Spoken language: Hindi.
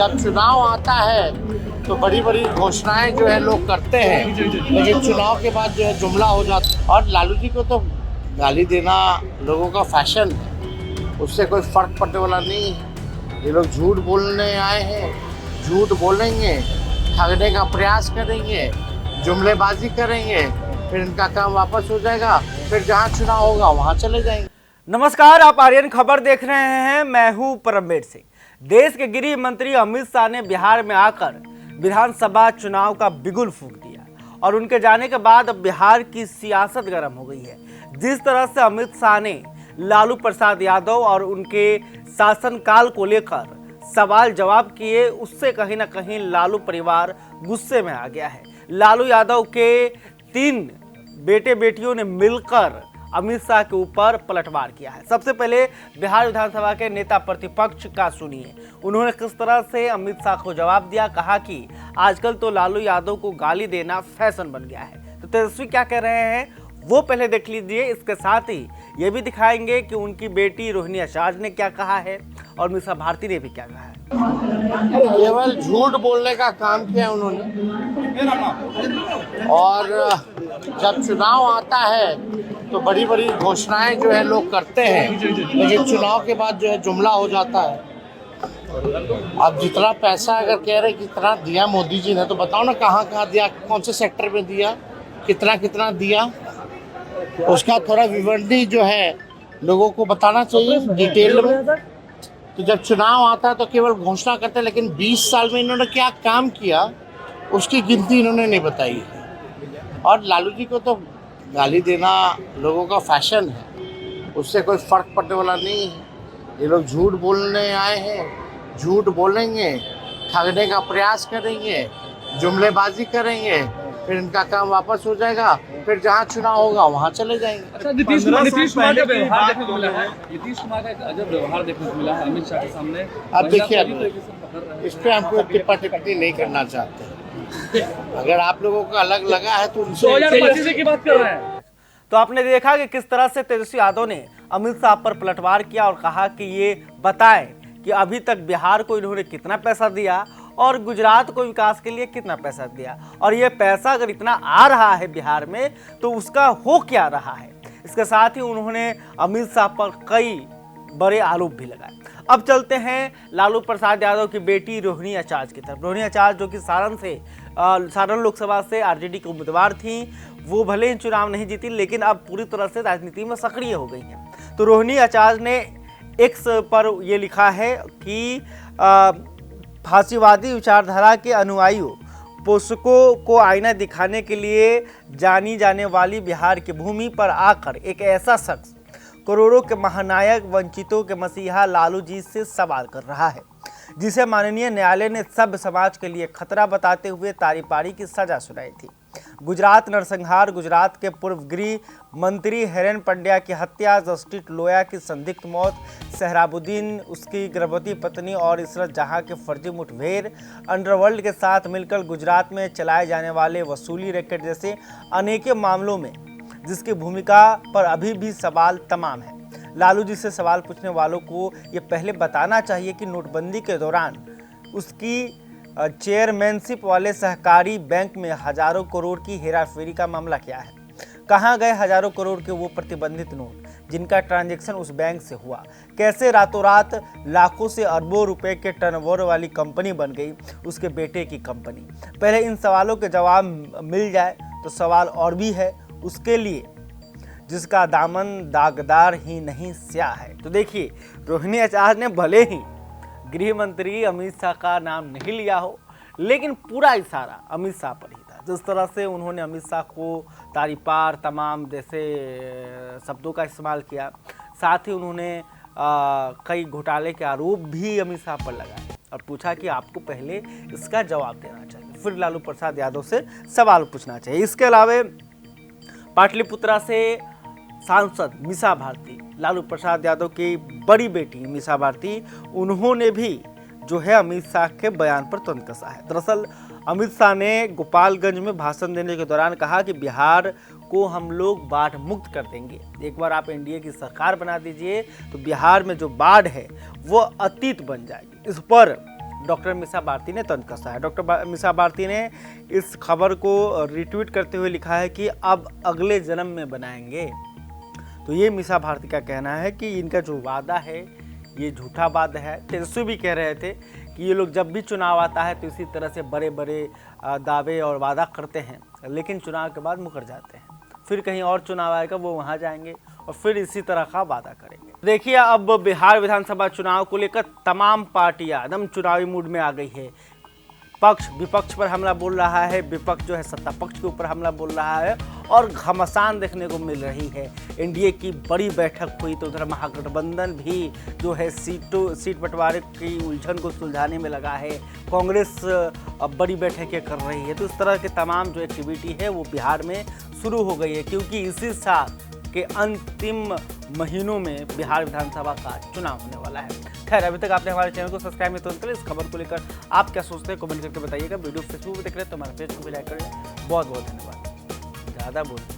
जब चुनाव आता है तो बड़ी बड़ी घोषणाएं जो है लोग करते हैं, लेकिन चुनाव के बाद जो है जुमला हो जाता है। और लालू जी को तो गाली देना लोगों का फैशन है, उससे कोई फर्क पड़ने वाला नहीं है। ये लोग झूठ बोलने आए हैं, झूठ बोलेंगे, ठगने का प्रयास करेंगे, जुमलेबाजी करेंगे, फिर इनका काम वापस हो जाएगा, फिर जहाँ चुनाव होगा वहाँ चले जाएंगे। नमस्कार, आप आर्यन खबर देख रहे हैं। मैं हूं परमवीर सिंह। देश के गृह मंत्री अमित शाह ने बिहार में आकर विधानसभा चुनाव का बिगुल फूंक दिया और उनके जाने के बाद अब बिहार की सियासत गर्म हो गई है। जिस तरह से अमित शाह ने लालू प्रसाद यादव और उनके शासनकाल को लेकर सवाल जवाब किए, उससे कहीं ना कहीं लालू परिवार गुस्से में आ गया है। लालू यादव के 3 बेटे बेटियों ने मिलकर अमित शाह के ऊपर पलटवार किया है। सबसे पहले बिहार विधानसभा के नेता प्रतिपक्ष का सुनिए, उन्होंने किस तरह से अमित शाह को जवाब दिया। कहा कि आजकल तो लालू यादव को गाली देना फैशन बन गया है। तो तेजस्वी क्या कह रहे हैं वो पहले देख लीजिए। इसके साथ ही ये भी दिखाएंगे कि उनकी बेटी रोहिणी आचार्य ने क्या कहा है और मीसा भारती ने भी क्या कहा है। केवल झूठ बोलने का काम किया उन्होंने, और जब चुनाव आता है तो बड़ी बड़ी घोषणाएं जो है लोग करते हैं, लेकिन चुनाव के बाद जो है जुमला हो जाता है। अब जितना पैसा अगर कह रहे कितना दिया मोदी जी ने, तो बताओ ना कहाँ कहाँ दिया, कौन से सेक्टर में दिया, कितना कितना दिया, उसका थोड़ा विवरणी जो है लोगों को बताना चाहिए डिटेल में। तो जब चुनाव आता है तो केवल घोषणा करते हैं, लेकिन 20 साल में इन्होंने क्या काम किया उसकी गिनती इन्होंने नहीं बताई है। और लालू जी को तो गाली देना लोगों का फैशन है, उससे कोई फर्क पड़ने वाला नहीं है। ये लोग झूठ बोलने आए हैं, झूठ बोलेंगे, ठगने का प्रयास करेंगे, जुमलेबाजी करेंगे, फिर इनका काम वापस हो जाएगा, फिर जहाँ चुनाव होगा वहाँ चले जाएंगे। अच्छा, नीतीश कुमार का व्यवहार देखने को मिला है। नीतीश कुमार का एक अजब व्यवहार देखने को मिला है अमित शाह के सामने। अब देखिए, इस पे हमको टिप्पा टिप्पणी नहीं करना चाहते। अगर आप लोगों को अलग लगा है तो उनसे 2025 की बात कर रहे हैं। तो आपने देखा कि किस तरह से तेजस्वी यादव ने अमित शाह पर पलटवार किया और कहा कि ये बताएं कि अभी तक बिहार को इन्होंने कितना पैसा दिया और गुजरात को विकास के लिए कितना पैसा दिया, और ये पैसा अगर इतना आ रहा है बिहार में तो उसका हो क्या रहा है। इसके साथ ही उन्होंने अमित शाह पर कई बड़े आरोप भी लगाए। अब चलते हैं लालू प्रसाद यादव की बेटी रोहिणी आचार्य की तरफ। रोहिणी आचार्य जो कि सारण लोकसभा से आरजेडी की उम्मीदवार थी, वो भले ही चुनाव नहीं जीती लेकिन अब पूरी तरह से राजनीति में सक्रिय हो गई हैं। तो रोहिणी आचार्य ने एक्स पर ये लिखा है कि फांसीवादी विचारधारा के अनुयायियों पोषकों को आईना दिखाने के लिए जानी जाने वाली बिहार की भूमि पर आकर एक ऐसा शख्स करोड़ों के महानायक, वंचितों के मसीहा लालू जी से सवाल कर रहा है, जिसे माननीय न्यायालय ने सभ्य समाज के लिए खतरा बताते हुए तारी पारी की सजा सुनाई थी। गुजरात नरसंहार, गुजरात के पूर्व गृह मंत्री हेरेन पंड्या की हत्या, जस्टिस लोया की संदिग्ध मौत, सहराबुद्दीन, उसकी गर्भवती पत्नी और इशरत जहां के फर्जी मुठभेड़, अंडरवर्ल्ड के साथ मिलकर गुजरात में चलाए जाने वाले वसूली रैकेट जैसे अनेकों मामलों में जिसकी भूमिका पर अभी भी सवाल तमाम है। लालू जी से सवाल पूछने वालों को ये पहले बताना चाहिए कि नोटबंदी के दौरान उसकी चेयरमैनशिप वाले सहकारी बैंक में हजारों करोड़ की हेराफेरी का मामला क्या है। कहाँ गए हजारों करोड़ के वो प्रतिबंधित नोट जिनका ट्रांजैक्शन उस बैंक से हुआ। कैसे रातों रात लाखों से अरबों रुपए के टर्नओवर वाली कंपनी बन गई उसके बेटे की कंपनी। पहले इन सवालों के जवाब मिल जाए तो सवाल और भी है उसके लिए जिसका दामन दागदार ही नहीं स्याह है। तो देखिए, रोहिणी आचार्य ने भले ही गृह मंत्री अमित शाह का नाम नहीं लिया हो, लेकिन पूरा इशारा अमित शाह पर ही था। जिस तरह से उन्होंने अमित शाह को तारी पार तमाम जैसे शब्दों का इस्तेमाल किया, साथ ही उन्होंने कई घोटाले के आरोप भी अमित शाह पर लगाए और पूछा कि आपको पहले इसका जवाब देना चाहिए, फिर लालू प्रसाद यादव से सवाल पूछना चाहिए। इसके अलावा पाटलिपुत्रा से सांसद मीसा भारती, लालू प्रसाद यादव की बड़ी बेटी मीसा भारती, उन्होंने भी जो है अमित शाह के बयान पर तुरंत कसा है। दरअसल अमित शाह ने गोपालगंज में भाषण देने के दौरान कहा कि बिहार को हम लोग बाढ़ मुक्त कर देंगे। एक बार आप एनडीए की सरकार बना दीजिए तो बिहार में जो बाढ़ है वो अतीत बन जाएगी। इस पर डॉक्टर मीसा भारती ने तंज कसा है। डॉक्टर मीसा भारती ने इस खबर को रिट्वीट करते हुए लिखा है कि अब अगले जन्म में बनाएंगे। तो ये मीसा भारती का कहना है कि इनका जो वादा है ये झूठा वादा है। तेजस्वी भी कह रहे थे कि ये लोग जब भी चुनाव आता है तो इसी तरह से बड़े बड़े दावे और वादा करते हैं, लेकिन चुनाव के बाद मुकर जाते हैं। फिर कहीं और चुनाव आएगा, वो वहाँ जाएंगे और फिर इसी तरह का वादा करेंगे। देखिए, अब बिहार विधानसभा चुनाव को लेकर तमाम पार्टियां एकदम चुनावी मूड में आ गई है। पक्ष विपक्ष पर हमला बोल रहा है, विपक्ष जो है सत्ता पक्ष के ऊपर हमला बोल रहा है और घमासान देखने को मिल रही है। एनडीए की बड़ी बैठक हुई तो उधर महागठबंधन भी जो है सीट बंटवारे की उलझन को सुलझाने में लगा है। कांग्रेस अब बड़ी बैठकें कर रही है। तो इस तरह के तमाम जो एक्टिविटी है वो बिहार में शुरू हो गई है, क्योंकि इसी साल के अंतिम महीनों में बिहार विधानसभा का चुनाव होने वाला है। खैर, अभी तक आपने हमारे चैनल को सब्सक्राइब नहीं तो इस खबर को लेकर आप क्या सोचते हैं कमेंट करके बताइएगा। वीडियो फेसबुक पर देख रहे हैं तो हमारे पेज को भी लाइक करें। बहुत बहुत धन्यवाद। ज़्यादा बोल